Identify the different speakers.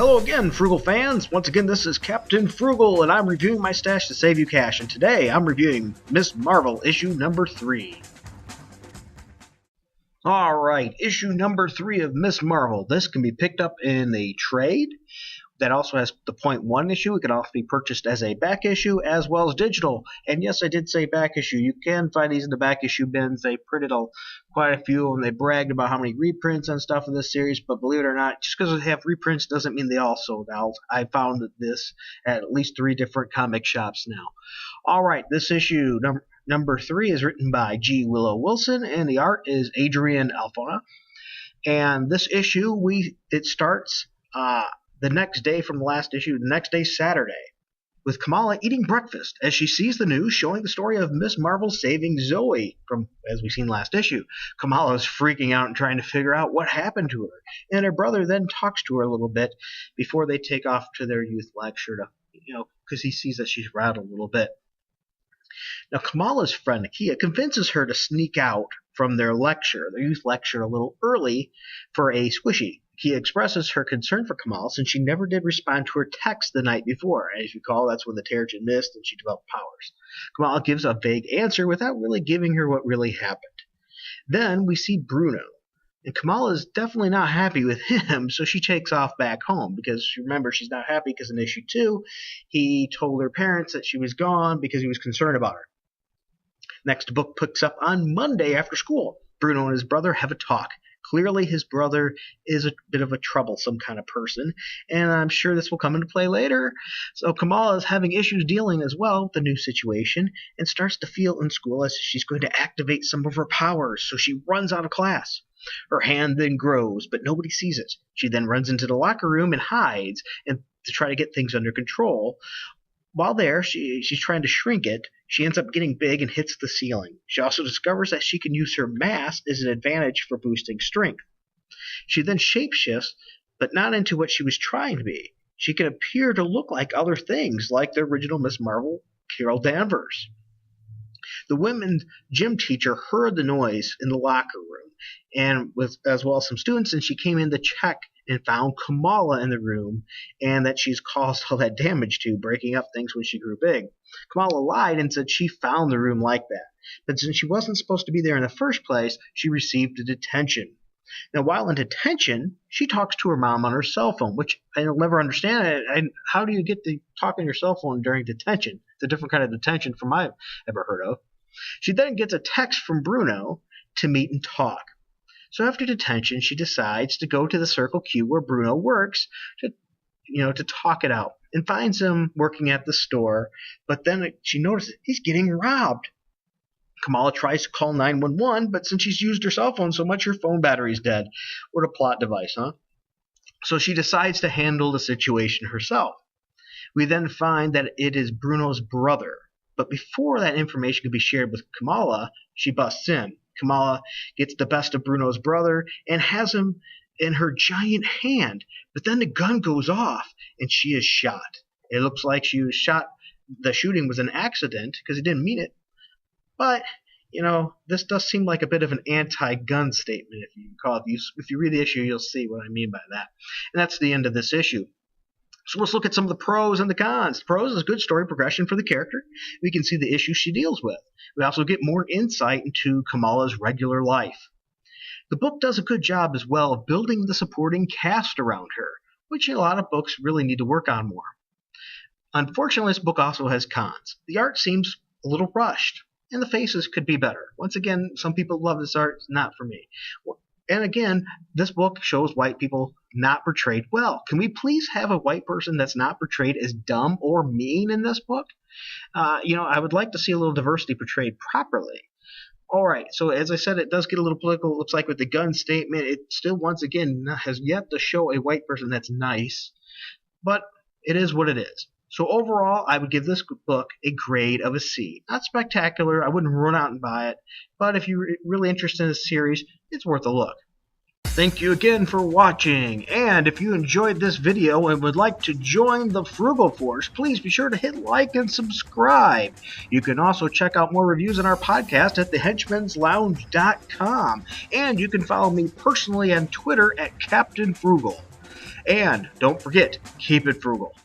Speaker 1: Hello again, Frugal fans. Once again, this is Captain Frugal, and I'm reviewing my stash to save you cash. And today, I'm reviewing Ms. Marvel, issue number 3. Alright, issue number 3 of Ms. Marvel. This can be picked up in a trade. That also has the .1 issue. It can also be purchased as a back issue as well as digital. And yes, I did say back issue. You can find these in the back issue bins. They printed quite a few, and they bragged about how many reprints and stuff in this series. But believe it or not, just because they have reprints doesn't mean they all sold out. I found this at least 3 different comic shops now. All right, this issue number 3 is written by G. Willow Wilson, and the art is Adrian Alfona. And this issue, it starts the next day from the last issue, the next day, Saturday, with Kamala eating breakfast as she sees the news showing the story of Miss Marvel saving Zoe from, as we've seen last issue. Kamala is freaking out and trying to figure out what happened to her, and her brother then talks to her a little bit before they take off to their youth lecture because he sees that she's rattled a little bit. Now, Kamala's friend Nakia convinces her to sneak out from their youth lecture, a little early for a squishy. Nakia expresses her concern for Kamala since she never did respond to her text the night before. As you recall, that's when the Terrigen missed and she developed powers. Kamala gives a vague answer without really giving her what really happened. Then we see Bruno. And Kamala is definitely not happy with him, so she takes off back home because, remember, she's not happy because in issue 2, he told her parents that she was gone because he was concerned about her. Next book picks up on Monday after school. Bruno and his brother have a talk. Clearly, his brother is a bit of a troublesome kind of person, and I'm sure this will come into play later. So Kamala is having issues dealing as well with the new situation and starts to feel in school as she's going to activate some of her powers, so she runs out of class. Her hand then grows, but nobody sees it. She then runs into the locker room and hides to try to get things under control. While there, she's trying to shrink it. She ends up getting big and hits the ceiling. She also discovers that she can use her mass as an advantage for boosting strength. She then shapeshifts, but not into what she was trying to be. She can appear to look like other things, like the original Miss Marvel, Carol Danvers. The women's gym teacher heard the noise in the locker room, and as well as some students, and she came in to check and found Kamala in the room, and that she's caused all that damage to, breaking up things when she grew big. Kamala lied and said she found the room like that, but since she wasn't supposed to be there in the first place, she received a detention. Now, while in detention, she talks to her mom on her cell phone, which I'll never understand. How do you get to talk on your cell phone during detention? It's a different kind of detention from I've ever heard of. She then gets a text from Bruno to meet and talk. So after detention, she decides to go to the Circle Q where Bruno works to talk it out, and finds him working at the store. But then she notices he's getting robbed. Kamala tries to call 911, but since she's used her cell phone so much, her phone battery's dead. What a plot device, huh? So she decides to handle the situation herself. We then find that it is Bruno's brother. But before that information can be shared with Kamala, she busts in. Kamala gets the best of Bruno's brother and has him in her giant hand. But then the gun goes off and she is shot. It looks like she was shot. The shooting was an accident because he didn't mean it. But, this does seem like a bit of an anti-gun statement. If you read the issue, you'll see what I mean by that. And that's the end of this issue. So let's look at some of the pros and the cons. The pros is good story progression for the character. We can see the issues she deals with. We also get more insight into Kamala's regular life. The book does a good job as well of building the supporting cast around her, which a lot of books really need to work on more. Unfortunately, this book also has cons. The art seems a little rushed, and the faces could be better. Once again, some people love this art, not for me. And again, this book shows white people not portrayed well. Can we please have a white person that's not portrayed as dumb or mean in this book? I would like to see a little diversity portrayed properly. All right, so as I said, it does get a little political. It looks like with the gun statement, it still, once again, has yet to show a white person that's nice. But it is what it is. So overall, I would give this book a grade of a C. Not spectacular. I wouldn't run out and buy it. But if you're really interested in this series, it's worth a look. Thank you again for watching, and if you enjoyed this video and would like to join the Frugal Force, please be sure to hit like and subscribe. You can also check out more reviews on our podcast at thehenchmanslounge.com, and you can follow me personally on Twitter at Captain Frugal. And don't forget, keep it frugal.